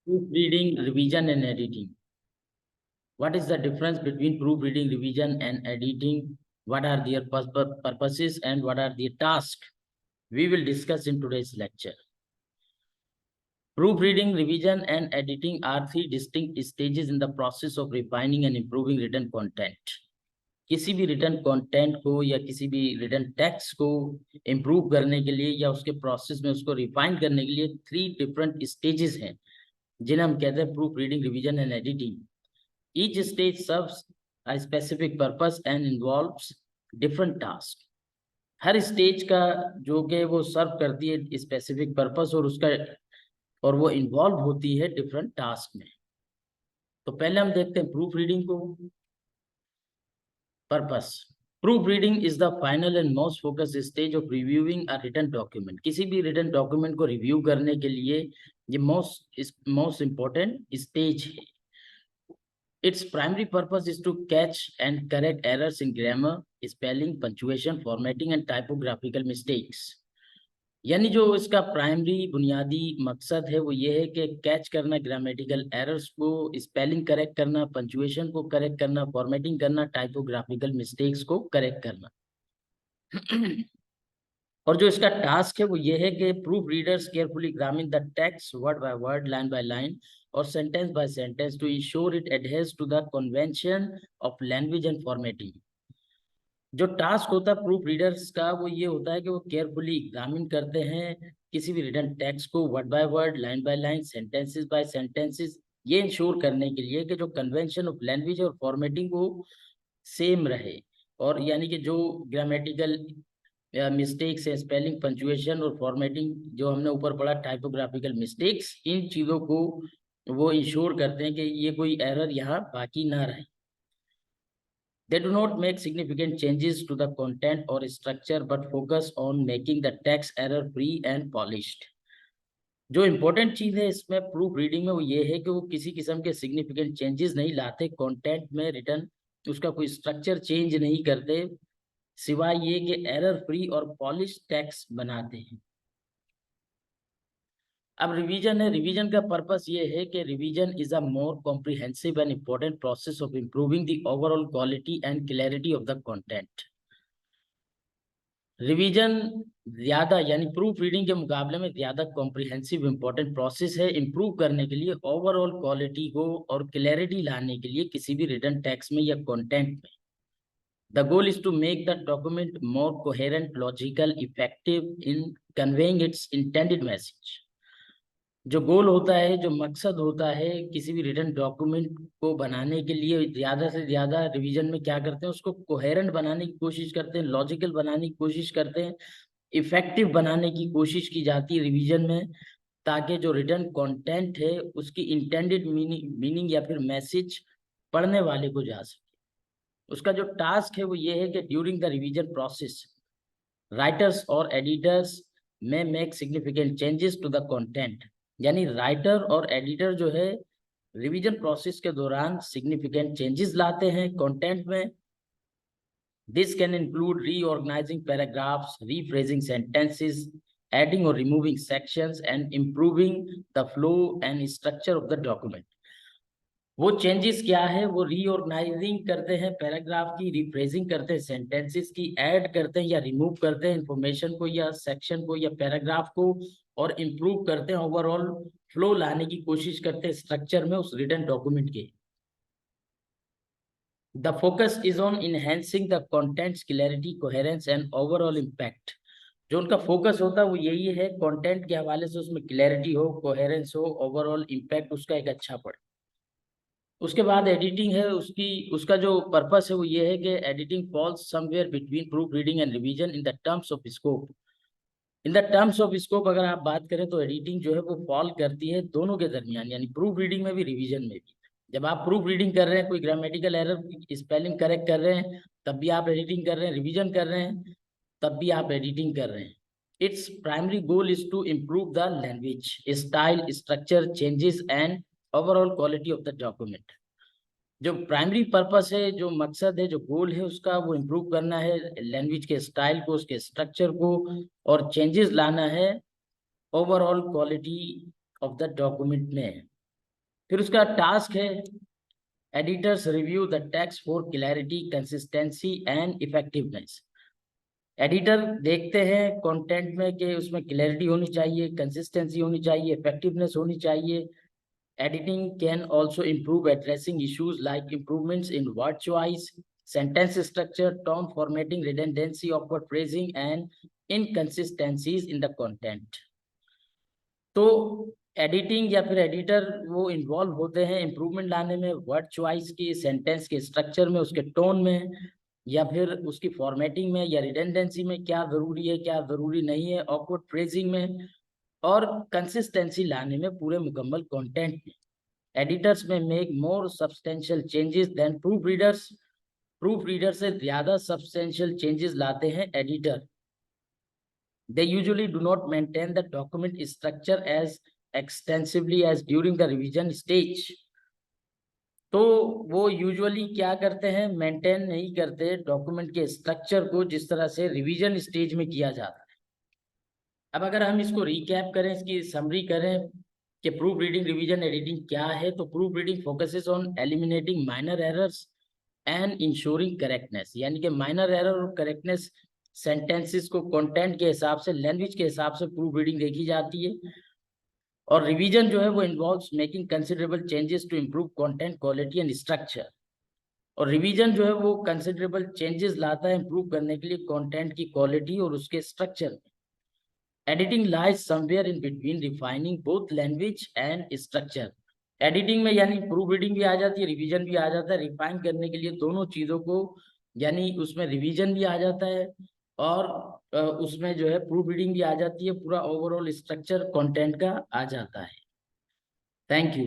Proofreading, revision, and editing. What is the difference between proofreading, revision, and editing? What are their purposes and what are their tasks? We will discuss in today's lecture. Proofreading, revision, and editing are three distinct stages in the process of refining and improving written content. किसी भी written content को या किसी भी return text को improve करने के लिए या उसके प्रोसेस में उसको रिफाइन करने के लिए थ्री डिफरेंट स्टेजेस हैं जिन्हें हम कहते हैं proof reading, revision and editing. Each stage serves a specific purpose and involves different task. Her stage का जो कि वो सर्व करती है स्पेसिफिक पर्पस और वो इन्वॉल्व होती है डिफरेंट टास्क में. तो पहले हम देखते हैं प्रूफ रीडिंग को. Purpose. Proofreading is the final and most focused stage of reviewing a written document. किसी भी written document को review करने के लिए ये most important stage है. Its primary purpose is to catch and correct errors in grammar, spelling, punctuation, formatting and typographical mistakes. यानी जो इसका प्राइमरी बुनियादी मकसद है वो ये है कि कैच करना ग्रामेटिकल एरर्स को, स्पेलिंग करेक्ट करना, पंचुएशन को करेक्ट करना, फॉर्मेटिंग करना, टाइपोग्राफिकल मिस्टेक्स को करेक्ट करना. और जो इसका टास्क है वो ये है कि proofreaders carefully examine the text word by word, line by line और sentence by sentence to ensure it adheres to the convention of language and formatting. जो टास्क होता है प्रूफ रीडर्स का वो ये होता है कि वो केयरफुली एग्जामिन करते हैं किसी भी रिटन टेक्स्ट को word by word, line by line, sentences bye sentences, ये इंश्योर करने के लिए कि जो कन्वेंशन ऑफ लैंग्वेज और फॉर्मेटिंग वो सेम रहे. और यानी कि जो ग्रामेटिकल मिस्टेक्स है, स्पेलिंग, पंचुएशन और फॉर्मेटिंग जो हमने ऊपर पढ़ा, टाइपोग्राफिकल मिस्टेक्स, इन चीज़ों को वो इंश्योर करते हैं कि ये कोई एरर यहाँ बाकी ना रहे. They do not make significant changes to the content or structure, but focus on making the text error-free and polished. जो इम्पोर्टेंट चीज़ है इसमें प्रूफ रीडिंग में वो ये है कि वो किसी किस्म के सिग्निफिकेंट चेंजेस नहीं लाते कंटेंट में, रिटर्न उसका कोई स्ट्रक्चर चेंज नहीं करते, सिवाय ये कि एरर फ्री और पॉलिश टेक्स्ट बनाते हैं. अब रिवीजन है. रिवीजन का पर्पस ये है कि revision is a more comprehensive and important process of improving the overall quality and clarity of the content. Revision ज्यादा यानी प्रूफ रीडिंग के मुकाबले में ज्यादा कॉम्प्रिहेंसिव इम्पोर्टेंट प्रोसेस है इम्प्रूव करने के लिए, ओवरऑल क्वालिटी को और क्लैरिटी लाने के लिए किसी भी रिटन टेक्स्ट में या कंटेंट में. The goal is to make the document more coherent, logical, effective in conveying its intended message. जो गोल होता है, जो मकसद होता है किसी भी रिटन डॉक्यूमेंट को बनाने के लिए, ज्यादा से ज्यादा रिवीजन में क्या करते हैं, उसको कोहेरेंट बनाने की कोशिश करते हैं, लॉजिकल बनाने की कोशिश करते हैं, इफेक्टिव बनाने की कोशिश की जाती है रिवीजन में, ताकि जो रिटन कंटेंट है उसकी इंटेंडेड मीनिंग या फिर मैसेज पढ़ने वाले को जा सके. उसका जो टास्क है वो ये है कि during the revision process writers और editors may make significant changes to the content. यानी राइटर और एडिटर जो है रिवीजन प्रोसेस के दौरान सिग्निफिकेंट चेंजेस लाते हैं कंटेंट में. This can include reorganising paragraphs, rephrasing sentences, adding और removing sections and improving the flow and structure of the document. वो चेंजेस क्या है, वो रीऑर्गेनाइजिंग करते हैं पैराग्राफ की, रिफ्रेजिंग करते हैं सेंटेंसेस की, ऐड करते हैं या रिमूव करते हैं इंफॉर्मेशन को या सेक्शन को या पैराग्राफ को, और इम्प्रूव करते हैं, ओवरऑल फ्लो लाने की कोशिश करते हैं स्ट्रक्चर में उस रिटन डॉक्यूमेंट के. The focus is on enhancing the contents clarity, coherence and overall impact. जो उनका फोकस होता है वो यही है, कंटेंट के हवाले से उसमें क्लैरिटी हो, कोहेरेंस हो, ओवरऑल इम्पैक्ट उसका एक अच्छा पड़े. उसके बाद एडिटिंग है. उसका जो पर्पस है वो ये है कि editing falls somewhere between proofreading and revision in the terms of scope. In the terms of scope अगर आप बात करें तो एडिटिंग जो है वो फॉल करती है दोनों के दरमियान, यानी प्रूफ रीडिंग में भी, रिवीजन में भी. जब आप प्रूफ रीडिंग कर रहे हैं, कोई ग्रामेटिकल एरर, स्पेलिंग करेक्ट कर रहे हैं, तब भी आप एडिटिंग कर रहे हैं, रिवीजन कर रहे हैं तब भी आप एडिटिंग कर रहे हैं. Its primary goal is to improve the language, style, structure changes and overall quality of the document. जो प्राइमरी पर्पस है, जो मकसद है, जो गोल है उसका, वो इम्प्रूव करना है लैंग्वेज के स्टाइल को, उसके स्ट्रक्चर को, और चेंजेस लाना है overall quality of the document में. फिर उसका टास्क है editors review the text for clarity, consistency and effectiveness. Editor देखते हैं कंटेंट में कि उसमें क्लैरिटी होनी चाहिए, कंसिस्टेंसी होनी चाहिए, इफेक्टिवनेस होनी चाहिए। Editing can also improve addressing issues like improvements in word choice, sentence structure, tone formatting, redundancy, awkward phrasing, and inconsistencies in the content. तो एडिटिंग या फिर एडिटर वो इन्वॉल्व होते हैं इम्प्रूवमेंट लाने में, वर्ड चॉइस की, सेंटेंस के स्ट्रक्चर में, उसके टोन में, या फिर उसकी फॉर्मेटिंग में, या रिडेंडेंसी में क्या जरूरी है क्या जरूरी नहीं है, ऑकवर्ड फ्रेजिंग में, और कंसिस्टेंसी लाने में पूरे मुकम्मल कंटेंट में। Editors may make more substantial changes than proofreaders. Proofreader से ज्यादा सब्सटेंशियल चेंजेस लाते हैं editor. They usually do not maintain the document structure as extensively as during the revision stage. तो वो यूजुअली क्या करते हैं, मेंटेन नहीं करते डॉक्यूमेंट के स्ट्रक्चर को जिस तरह से रिवीजन स्टेज में किया जाता है। अब अगर हम इसको रिकैप करें, इसकी समरी करें कि प्रूफ रीडिंग रिवीजन एडिटिंग क्या है, तो proof reading focuses on eliminating minor errors and ensuring correctness. यानी कि माइनर एरर और करेक्टनेस, सेंटेंसेस को कंटेंट के हिसाब से, लैंग्वेज के हिसाब से प्रूफ रीडिंग देखी जाती है। और रिवीजन जो है वो involves making considerable changes to improve content quality and structure. और रिवीजन जो है वो कंसिडरेबल चेंजेस लाता है इम्प्रूव करने के लिए कंटेंट की क्वालिटी और उसके structure. Editing lies somewhere in between, refining both language and structure. Editing में यानी प्रूफ रीडिंग भी आ जाती है, रिवीजन भी आ जाता है। रिफाइन करने के लिए दोनों चीजों को, यानी उसमें रिवीजन भी आ जाता है और उसमें जो है प्रूफ रीडिंग भी आ जाती है, पूरा ओवरऑल स्ट्रक्चर कंटेंट का आ जाता है। Thank you.